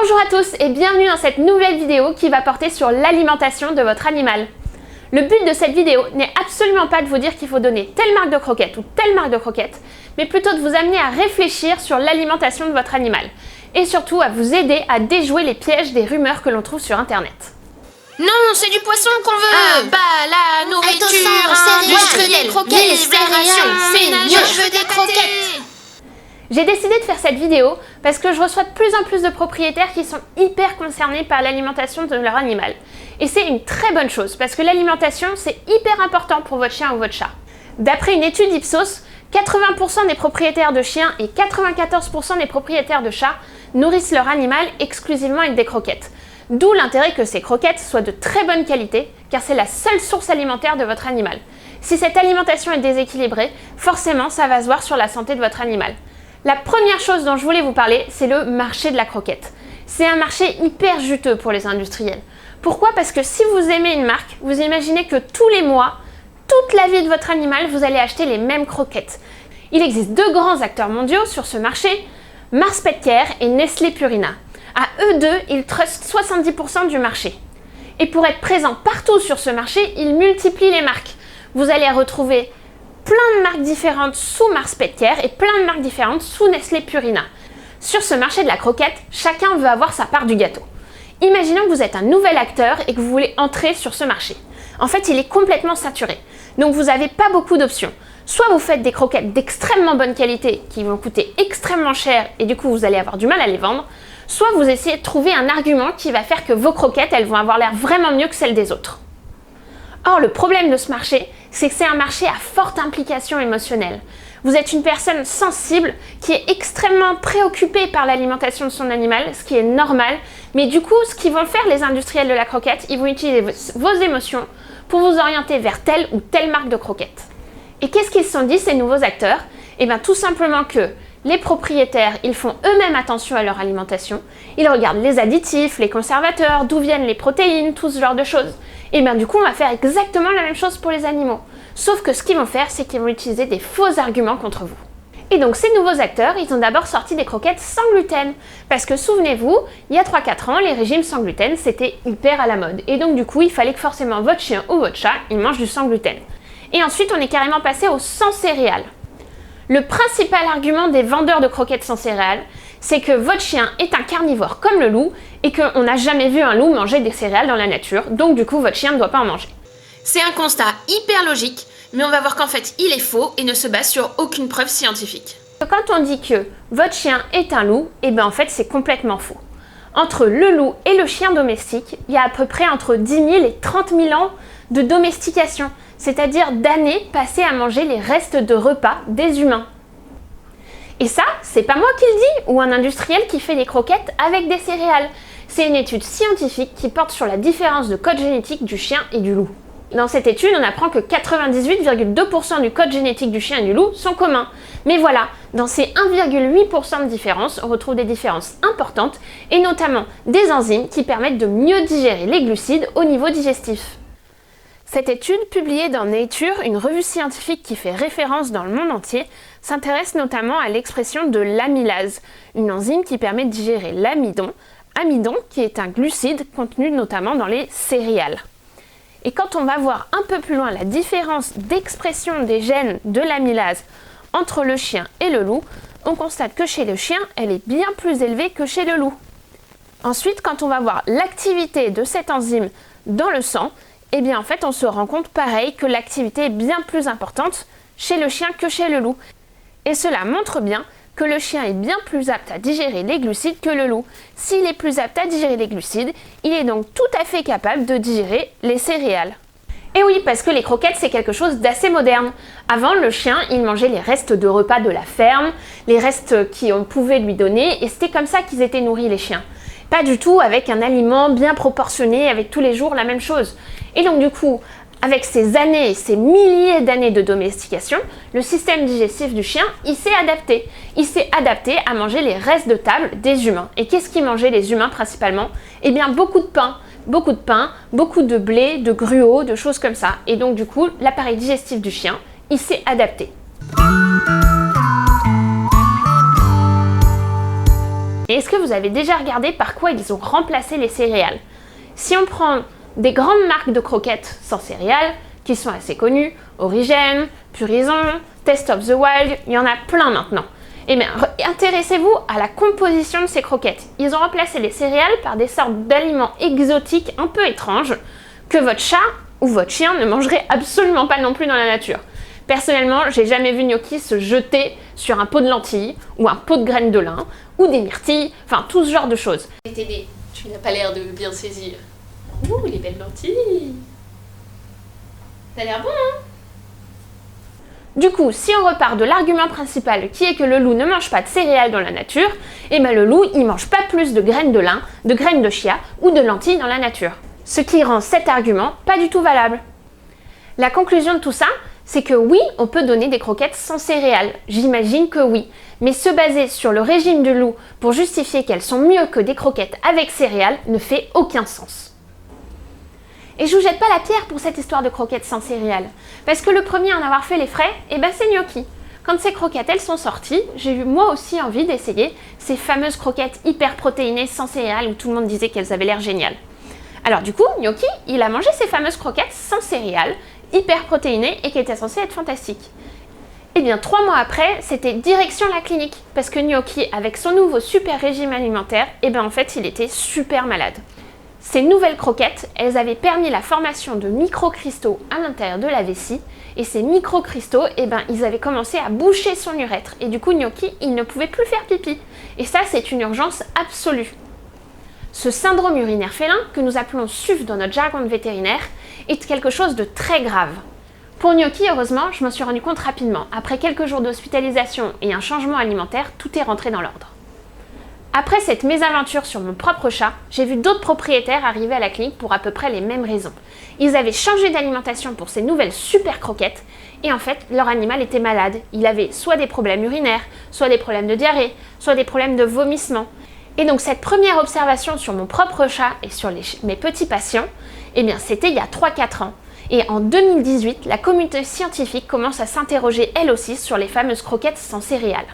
Bonjour à tous et bienvenue dans cette nouvelle vidéo qui va porter sur l'alimentation de votre animal. Le but de cette vidéo n'est absolument pas de vous dire qu'il faut donner telle marque de croquettes ou telle marque de croquettes, mais plutôt de vous amener à réfléchir sur l'alimentation de votre animal et surtout à vous aider à déjouer les pièges des rumeurs que l'on trouve sur internet. Non, c'est du poisson qu'on veut. La nourriture, industrielle, des croquettes, je veux des croquettes. J'ai décidé de faire cette vidéo parce que je reçois de plus en plus de propriétaires qui sont hyper concernés par l'alimentation de leur animal. Et c'est une très bonne chose parce que l'alimentation, c'est hyper important pour votre chien ou votre chat. D'après une étude Ipsos, 80% des propriétaires de chiens et 94% des propriétaires de chats nourrissent leur animal exclusivement avec des croquettes. D'où l'intérêt que ces croquettes soient de très bonne qualité, car c'est la seule source alimentaire de votre animal. Si cette alimentation est déséquilibrée, forcément ça va se voir sur la santé de votre animal. La première chose dont je voulais vous parler, c'est le marché de la croquette. C'est un marché hyper juteux pour les industriels. Pourquoi ? Parce que si vous aimez une marque, vous imaginez que tous les mois, toute la vie de votre animal, vous allez acheter les mêmes croquettes. Il existe deux grands acteurs mondiaux sur ce marché, Mars Petcare et Nestlé Purina. À eux deux, ils trustent 70% du marché. Et pour être présents partout sur ce marché, ils multiplient les marques. Vous allez retrouver plein de marques différentes sous Mars Petcare et plein de marques différentes sous Nestlé Purina. Sur ce marché de la croquette, chacun veut avoir sa part du gâteau. Imaginons que vous êtes un nouvel acteur et que vous voulez entrer sur ce marché. En fait, il est complètement saturé. Donc vous n'avez pas beaucoup d'options. Soit vous faites des croquettes d'extrêmement bonne qualité qui vont coûter extrêmement cher et du coup vous allez avoir du mal à les vendre, soit vous essayez de trouver un argument qui va faire que vos croquettes elles vont avoir l'air vraiment mieux que celles des autres. Or, le problème de ce marché, c'est que c'est un marché à forte implication émotionnelle. Vous êtes une personne sensible qui est extrêmement préoccupée par l'alimentation de son animal, ce qui est normal, mais du coup, ce qu'ils vont faire les industriels de la croquette, ils vont utiliser vos émotions pour vous orienter vers telle ou telle marque de croquettes. Et qu'est-ce qu'ils se sont dit, ces nouveaux acteurs ? Eh bien, tout simplement que les propriétaires, ils font eux-mêmes attention à leur alimentation, ils regardent les additifs, les conservateurs, d'où viennent les protéines, tout ce genre de choses. Et bien du coup, on va faire exactement la même chose pour les animaux. Sauf que ce qu'ils vont faire, c'est qu'ils vont utiliser des faux arguments contre vous. Et donc ces nouveaux acteurs, ils ont d'abord sorti des croquettes sans gluten. Parce que souvenez-vous, il y a 3-4 ans, les régimes sans gluten, c'était hyper à la mode. Et donc du coup, il fallait que forcément votre chien ou votre chat, il mange du sans gluten. Et ensuite, on est carrément passé au sans céréales. Le principal argument des vendeurs de croquettes sans céréales, c'est que votre chien est un carnivore comme le loup et qu'on n'a jamais vu un loup manger des céréales dans la nature, donc du coup votre chien ne doit pas en manger. C'est un constat hyper logique, mais on va voir qu'en fait il est faux et ne se base sur aucune preuve scientifique. Quand on dit que votre chien est un loup, et bien en fait c'est complètement faux. Entre le loup et le chien domestique, il y a à peu près entre 10 000 et 30 000 ans de domestication, c'est-à-dire d'années passées à manger les restes de repas des humains. Et ça, c'est pas moi qui le dis, ou un industriel qui fait des croquettes avec des céréales. C'est une étude scientifique qui porte sur la différence de code génétique du chien et du loup. Dans cette étude, on apprend que 98,2% du code génétique du chien et du loup sont communs. Mais voilà, dans ces 1,8% de différence, on retrouve des différences importantes, et notamment des enzymes qui permettent de mieux digérer les glucides au niveau digestif. Cette étude, publiée dans Nature, une revue scientifique qui fait référence dans le monde entier, s'intéresse notamment à l'expression de l'amylase, une enzyme qui permet de digérer l'amidon, amidon qui est un glucide contenu notamment dans les céréales. Et quand on va voir un peu plus loin la différence d'expression des gènes de l'amylase entre le chien et le loup, on constate que chez le chien, elle est bien plus élevée que chez le loup. Ensuite, quand on va voir l'activité de cette enzyme dans le sang, eh bien en fait on se rend compte pareil que l'activité est bien plus importante chez le chien que chez le loup. Et cela montre bien que le chien est bien plus apte à digérer les glucides que le loup. S'il est plus apte à digérer les glucides, il est donc tout à fait capable de digérer les céréales. Et oui, parce que les croquettes c'est quelque chose d'assez moderne. Avant, le chien, il mangeait les restes de repas de la ferme, les restes qu'on pouvait lui donner, et c'était comme ça qu'ils étaient nourris les chiens. Pas du tout avec un aliment bien proportionné, avec tous les jours la même chose. Et donc du coup, avec ces années, ces milliers d'années de domestication, le système digestif du chien, il s'est adapté. Il s'est adapté à manger les restes de table des humains. Et qu'est-ce qu'ils mangeaient les humains principalement ? Eh bien beaucoup de pain, beaucoup de blé, de gruau, de choses comme ça. Et donc du coup, l'appareil digestif du chien, il s'est adapté. Et est-ce que vous avez déjà regardé par quoi ils ont remplacé les céréales? Si on prend des grandes marques de croquettes sans céréales, qui sont assez connues, Origène, Purison, Taste of the Wild, il y en a plein maintenant. Eh bien, intéressez-vous à la composition de ces croquettes. Ils ont remplacé les céréales par des sortes d'aliments exotiques un peu étranges que votre chat ou votre chien ne mangerait absolument pas non plus dans la nature. Personnellement, j'ai jamais vu Gnocchi se jeter sur un pot de lentilles ou un pot de graines de lin ou des myrtilles, enfin tout ce genre de choses. Tédé, tu n'as pas l'air de bien saisir. Ouh, les belles lentilles. Ça a l'air bon, hein? Du coup, si on repart de l'argument principal qui est que le loup ne mange pas de céréales dans la nature, eh ben le loup, il mange pas plus de graines de lin, de graines de chia ou de lentilles dans la nature. Ce qui rend cet argument pas du tout valable. La conclusion de tout ça, c'est que oui, on peut donner des croquettes sans céréales. J'imagine que oui. Mais se baser sur le régime du loup pour justifier qu'elles sont mieux que des croquettes avec céréales ne fait aucun sens. Et je vous jette pas la pierre pour cette histoire de croquettes sans céréales. Parce que le premier à en avoir fait les frais, eh ben c'est Gnocchi. Quand ces croquettes elles sont sorties, j'ai eu moi aussi envie d'essayer ces fameuses croquettes hyper protéinées sans céréales où tout le monde disait qu'elles avaient l'air géniales. Alors du coup, Gnocchi, il a mangé ces fameuses croquettes sans céréales, hyper protéinées et qui étaient censées être fantastiques. Et bien 3 mois après, c'était direction la clinique. Parce que Gnocchi, avec son nouveau super régime alimentaire, eh ben en fait il était super malade. Ces nouvelles croquettes, elles avaient permis la formation de microcristaux à l'intérieur de la vessie, et ces microcristaux, eh ben, ils avaient commencé à boucher son urètre, et du coup Gnocchi, il ne pouvait plus faire pipi. Et ça, c'est une urgence absolue. Ce syndrome urinaire félin, que nous appelons SUF dans notre jargon de vétérinaire, est quelque chose de très grave. Pour Gnocchi, heureusement, je m'en suis rendu compte rapidement. Après quelques jours d'hospitalisation et un changement alimentaire, tout est rentré dans l'ordre. Après cette mésaventure sur mon propre chat, j'ai vu d'autres propriétaires arriver à la clinique pour à peu près les mêmes raisons. Ils avaient changé d'alimentation pour ces nouvelles super croquettes et en fait, leur animal était malade. Il avait soit des problèmes urinaires, soit des problèmes de diarrhée, soit des problèmes de vomissement. Et donc cette première observation sur mon propre chat et sur mes petits patients, eh bien c'était il y a 3-4 ans. Et en 2018, la communauté scientifique commence à s'interroger elle aussi sur les fameuses croquettes sans céréales.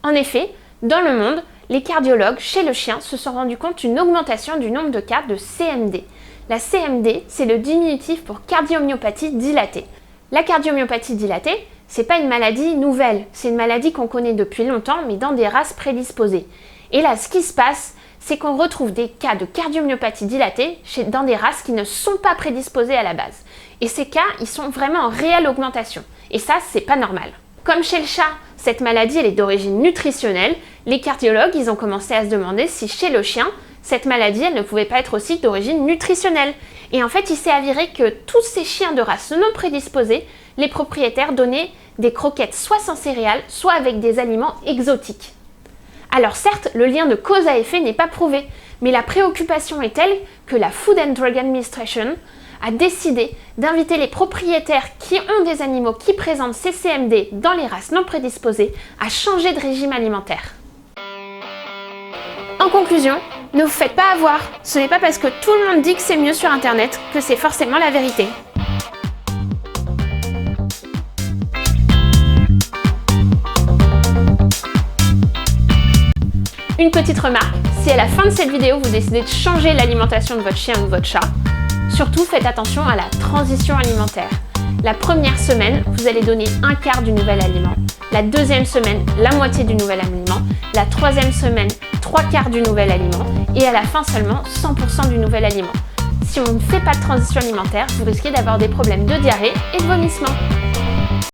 En effet, dans le monde, les cardiologues chez le chien se sont rendus compte d'une augmentation du nombre de cas de CMD. La CMD, c'est le diminutif pour cardiomyopathie dilatée. La cardiomyopathie dilatée, c'est pas une maladie nouvelle, c'est une maladie qu'on connaît depuis longtemps, mais dans des races prédisposées. Et là, ce qui se passe, c'est qu'on retrouve des cas de cardiomyopathie dilatée dans des races qui ne sont pas prédisposées à la base. Et ces cas, ils sont vraiment en réelle augmentation. Et ça, c'est pas normal. Comme chez le chat, cette maladie elle est d'origine nutritionnelle, les cardiologues ils ont commencé à se demander si chez le chien, cette maladie elle ne pouvait pas être aussi d'origine nutritionnelle. Et en fait, il s'est avéré que tous ces chiens de race non prédisposés, les propriétaires donnaient des croquettes soit sans céréales, soit avec des aliments exotiques. Alors certes, le lien de cause à effet n'est pas prouvé, mais la préoccupation est telle que la Food and Drug Administration a décidé d'inviter les propriétaires qui ont des animaux qui présentent ces CMD dans les races non prédisposées à changer de régime alimentaire. En conclusion, ne vous faites pas avoir, ce n'est pas parce que tout le monde dit que c'est mieux sur internet que c'est forcément la vérité. Une petite remarque, si à la fin de cette vidéo vous décidez de changer l'alimentation de votre chien ou de votre chat, surtout faites attention à la transition alimentaire. La première semaine, vous allez donner un quart du nouvel aliment. La deuxième semaine, la moitié du nouvel aliment. La troisième semaine, 3/4 du nouvel aliment. Et à la fin seulement, 100% du nouvel aliment. Si on ne fait pas de transition alimentaire, vous risquez d'avoir des problèmes de diarrhée et de vomissement.